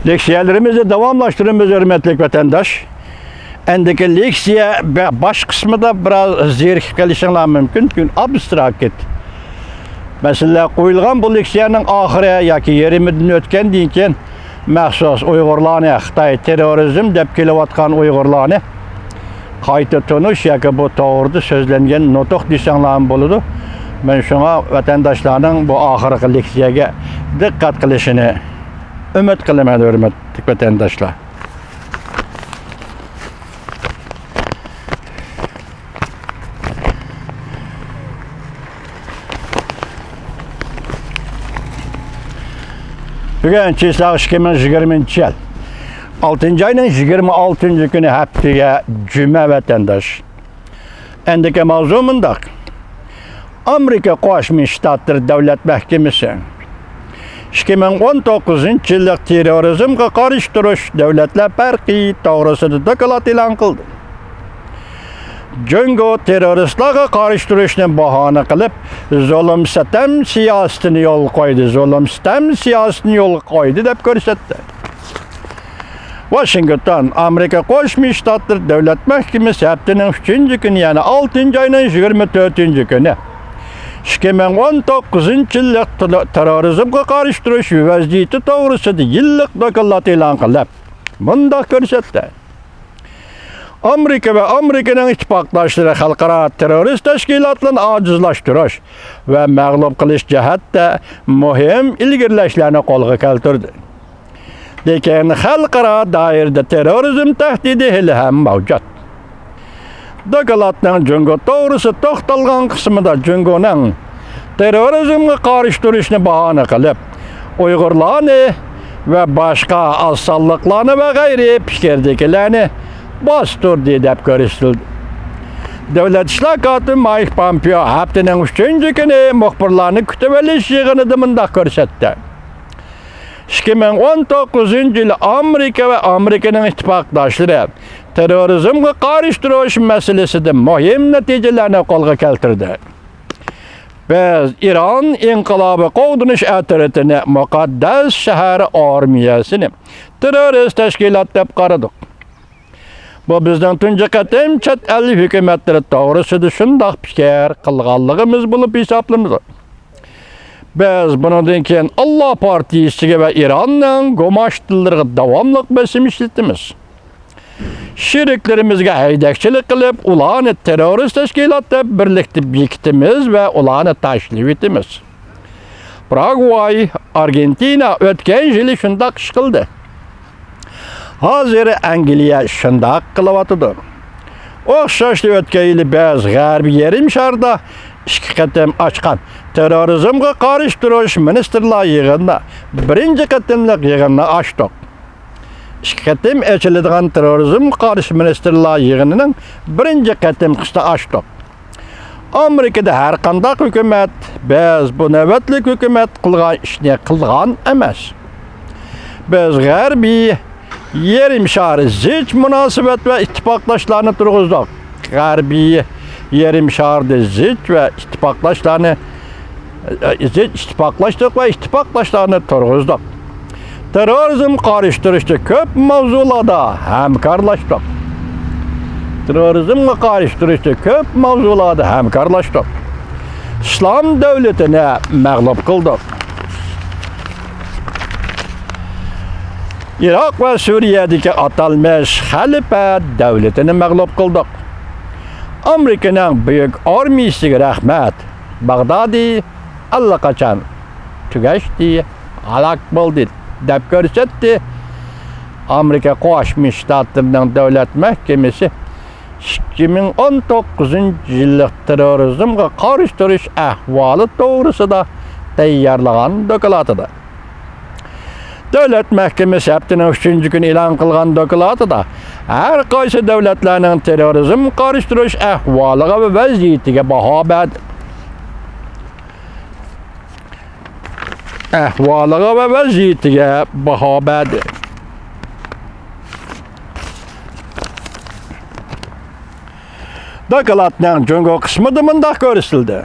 Leksiyalarımızı devamlaştırıyoruz hürmetli vatandaş. Endeki leksiya baş kısmı da biraz zerk kalışınlar mümkün. Çünkü abstrakt et. Mesela koyulgan bu leksiyanın ahire yoki yerimizden ötken deyken maxsus Uyg'urlarni Xitoy terrorizm deb kelayotgan Uyg'urlarni qayta tunush yoki bu to'g'rida so'zlangan nutq desanglar bo'ladi. Men shunga vatandoshlarning bu oxirgi leksiyaga diqqat qilishini umid qilaman, hurmatli vatandoshlar. Bugün çislaq 2020 yıl. 6. ayının 26. günü haftaya cuma vatandaş. Endiki mavzumunda Amerika Qo'shma Shtatlar Davlat Mahkemasi 2019 yillik terrorizmga qarshi turish davlatlar farqi to'g'risida doklad e'lon qildi. Jungo terroristlarga qarshi turishni bahona qilib, zulm sitam siyosatini yo'l qo'ydi, zulm sitam siyosatini yo'l qo'ydi deb ko'rsatdi. Washington, Amerika Qo'shma Shtatlar Davlat Mahkemasi haftaning 3-kuni, ya'ni 6 oyning 24-kuni 2019 yillik terrorizmga qarshi turish vaziyati to'g'risida yillik doklad e'lon qilib, bunday ko'rsatdi. Amerika ve Amerika'nın ittifaqdoshları xalqaro terrorist tashkilotlarni ojizlashtirish ve mag'lub qilish jihatda muhim ilgirlashlarni qo'lga keltirdi. Lekin xalqaro doirada terrorizm tahdidi hali ham mavjud. Dokladning Jungo to'g'risida to'xtalgan qismida Jungoning terrorizmga qarshi turishni bahona qilib, Uyg'urlarni ve başqa az sonliqlarni va g'ayri fikrdagilarni bostirdi deb ko'rsatildi. Davlat ishlar kotibi Mike Pompeo haftaning 3-kuni muxbirlarni kutib olish yig'inida bunday ko'rsatdi. 2019 yili Amerika ve Amerika'nın ittifaqdoshlari terrorizmga qarshi turish masalasida muhim natijalarni qo'lga keltirdi. Biz İran inqilobi qo'g'dinish atrofini muqaddas shahar armiyasini terrorist tashkilot deb qaradik. Bu bizden tunca qatim chet el hükümetleri to'g'risida shundoq fikr qilganligimiz bo'lib hisoblanadi. Biz bundan keyin Allah partiyasiga va İranning go'mashtillariga davomli bosim ishlatamiz. Sheriklarimizga haydakchilik qilib, ularni terrorist tashkilot deb birlikda bekitimiz va ularni tashlab etamiz. Paraguay, Argentina o'tgan yili shundoq ish qildi. Hozir Angliya shundoq qilyapti. O'xshashli o'tgan yili biz g'arbiy yarim sharda 2 qatim ochgan terrorizmga qarshi turish ministrlar yig'inida birinchi qatimliq yig'inni ochdik. 2 qatim ochiladigan terrorizmga qarshi ministrlar yig'inining birinchi qatimqisida ochdik. Amerikada har qanday hukumat biz bu navbatlik hukumat qilgan ishni qilgan emas. Biz g'arbiy yerim şarı zich münasebet ve ittifaqdoshlarni turg'izdik. G'arbiy yerim şarda zich ve ittifaqdoshlarni turg'izdik. Terrorizm qarshi turishda ko'p mavzularda hamkorlashdik. İslam davlatini mag'lub qildik. Irak ve Suriye'deki atalmış Halife devletini mağlup kıldık. Amerika'nın büyük armiyasiga rahmat. Bag'dadi allaqachon tugashdi, halok bo'ldi deb ko'rsatdi. Amerika Qo'shma Shtatlarning Davlat Mahkemasi 2019 yillik terrorizmga qarshi turish ahvoli to'g'risida tayyorlagan dokladida. Davlat Mahkemasi haftaning 3-kuni e'lon qilgan dokladida har qaysi davlatlarning terrorizm qarshi turish ahvoliga va vaziyatiga baho berdi. Dokladning Jungo qismida bunday ko'rsatildi.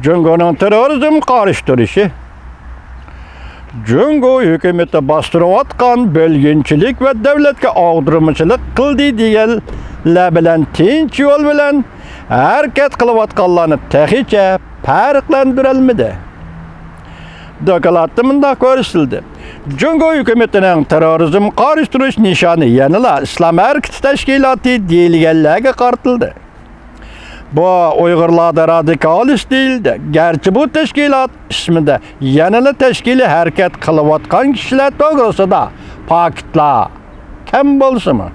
Jungoning terrorizm qarshi turishi Jungo hükümeti bastırıvatkan bölgünçilik ve devletke ağdırmıçılık kıldı diyenler bilen tinç yol bilen hareket kılıvatkanlarını tehiçe farklandırılmadı. Dokalattımında görüşüldü. Jungo hükümetinin terörizm karıştırış nişanı yanıla İslam Hareketi Teşkilatı değilgenlerine kartıldı. Bu Uygurlarda radikalist değildi. Gerçi bu teşkilat isminde yanılı teşkili hareket kılıvatkan kişiler doğrusu da paketla kim bolsa mı?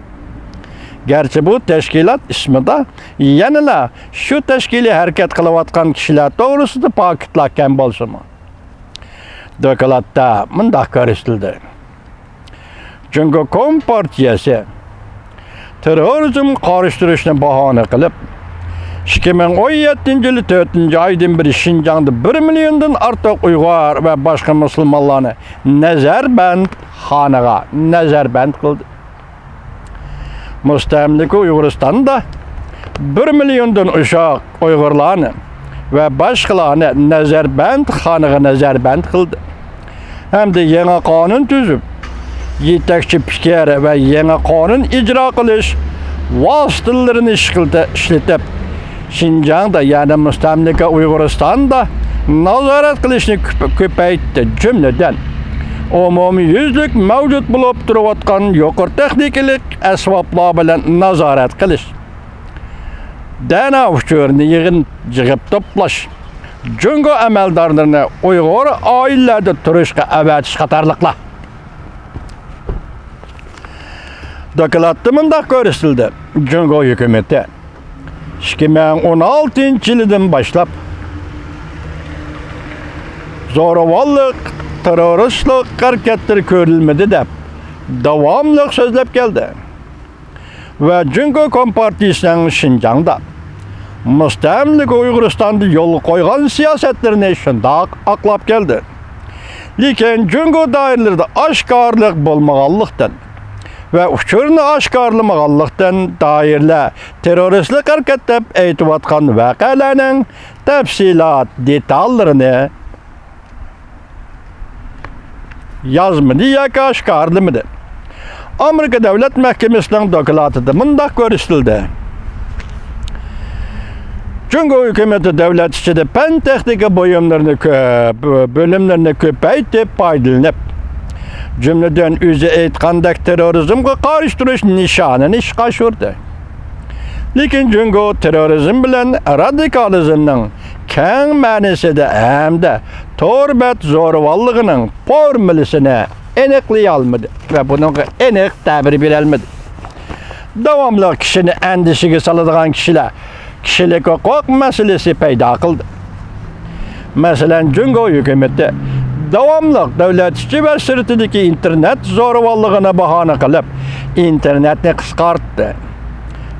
Gerçi bu teşkilat isminde yanıla şu teşkili hareket kılıvatkan kişiler doğrusu da paketla kim bolsa mı? Dokalatta mındak karıştırıldı. Çünkü Kompartiyası terörizm karıştırışını bahane kılıp 2017 yılı 4. aydan beri Şinjan'da 1 milyondan artık Uygur ve başka Müslümanlarını Nazarband hanıga nazarband kıldı. Müstemlike Uyguristan'da 1 milyondan uşak Uygurlarını ve başkalarını Nazarband hanıga nazarband kıldı. Hem de yeni kanun tüzüp yetekçi fikir ve yeni kanun icra kılış vasıtalarını işletip Şinjan'da yani müstemlike Uyguristan'da nazaret kılışını köpeytti cümleden. Umumi yüzlük mevcut bulup duruvatkan yukarı texnikalik esvaplar bilen nazaret kılış. Dana uçurunu yığıp toplaş. Jungo əməldarlarını Uygur ailelerde turuşqa əvətiş qatarlıqla. Dokalattımında görüşüldü. Jungo hükümeti 2016 yılından başlap zoravallık, teröristlik hareketleri görülmedi de devamlı sözlep geldi. Ve Jungo Kompartiyasının Şinjan'da müstemlik Uyguristan'da yol koygan siyasetlerine şundak aklap geldi. Lekin Jungo dairelerde aşkarlık bulmağallıktan ve uçurunu aşkarlamağallıktan dairler teröristlik hareketler eytivatkan vakalarının tefsilat detallarını yazmadı ya ki aşkarlamadı. Amerika Devlet Mahkemesi'nin dokulatıda mındak görüşüldü. Jungo hükümeti devlet içinde pen texnika bölümlerini köpeytip paydalanıp cümleden özü aytkandak terörizmge karıştırış nişanını işga düşürdü. Lekin Jungo terörizm bilen radikalizmning keng ma'nosida hamda torbat zo'ravonligining formulasini aniqlay olmadi ve bunga aniq ta'bir bera olmadi. Davomli kishini andishiga soladigan kishilik huquq masalasi paydo qildi. Masalan, Jungo hukumati davomli davlat ichi va sirtidagi internet zo'ravonligini bahona qilib, internetni qisqartdi.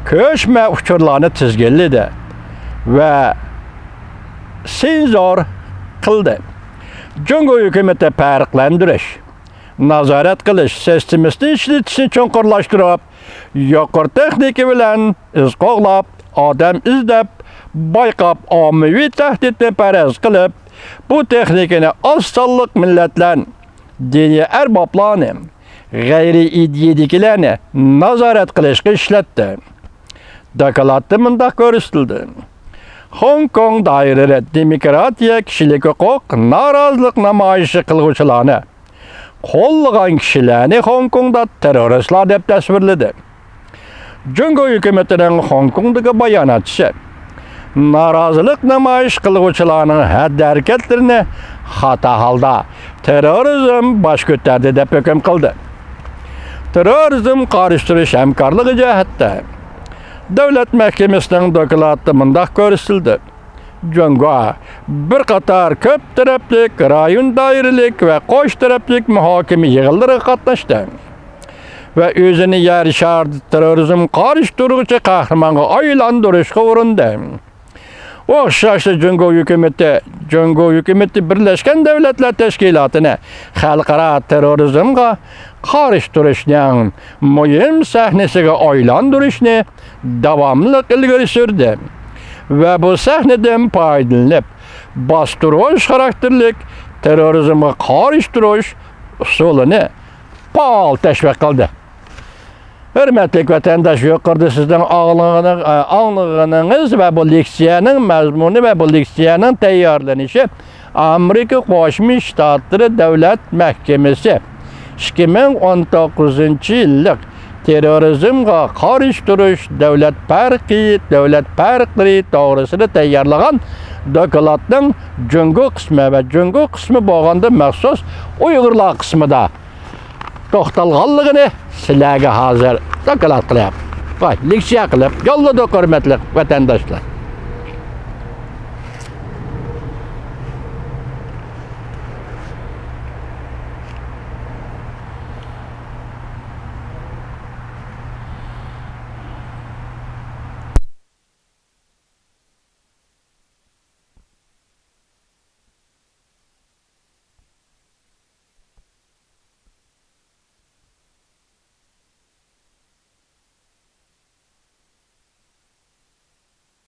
Ko'chma uchurlarni tizginladi ve senzor qildi. Jungo hukumati farqlantirish, nazorat qilish sistemasini ishlatishni cho'nqurlashtirib, yuqori texnika bilan iz qo'g'lab, odam izlab, bayqab, ommaviy tahdidni paraz qilib, bu texnikani oz sonliq millatlar, diniy arboblarni, g'ayri ideyaliklarni nazorat qilishga ishlatdi. Dokalatda mundaq ko'rsatildi. Hong Kong dairələri demokratiya, kişilik hüquq, narazılıq namayişi qılğıçılarını qollayan kişilərini Hong Kongda teröristlər deb təsvirlədi. Jungo hökumətinin Hong Kongdakı bayanatçısı narazılıq namayış qılğıçılarının hərəkətlərini xata halda terrorizm baş götərdi deb hökm qıldı. Terrorizm qarışdırış həmkarlığı cəhətdə Devlet Mahkemesi'nin dokulatı mındaq görüşüldü. Jungo bir qatar köp taraflik, rayon dairelik ve qoş taraflik muhakeme yığınları qatnaşdı. Ve özünü yarışardı terörizm qarışdırıcı kahramanı aylandırışqa uğrundu. Oxşaşlı Jungo hükümeti Birleşken Devletler Teşkilatı'nı xalqaro terrorizmga qarışdırışning mühim sahnesiga aylandırışni davamlı ilgari sürdü. Ve bu sahneden paydalanıp bastırılmış karakterlik terrorizmga qarshi turish usulini faol tashviq qildi. Hürmetli vatandaş, yukarıda sizden anlığınız ve bu leksiyanın mazmunu ve bu leksiyanın tayyorlanishi Amerika Qo'shma Shtatlari Davlat Mahkamasi 2019-yillik terrorizmga qarshi turish davlat farqlari to'g'risida tayyorlagan dokladning jungo qismi ve jungo qismi bo'lganda maxsus Uyg'urlar qismida to'xtalganligini sizlarga hozir doklad qilyapman. Leksiya qilib yo'lladik hurmatli vatandoshlar.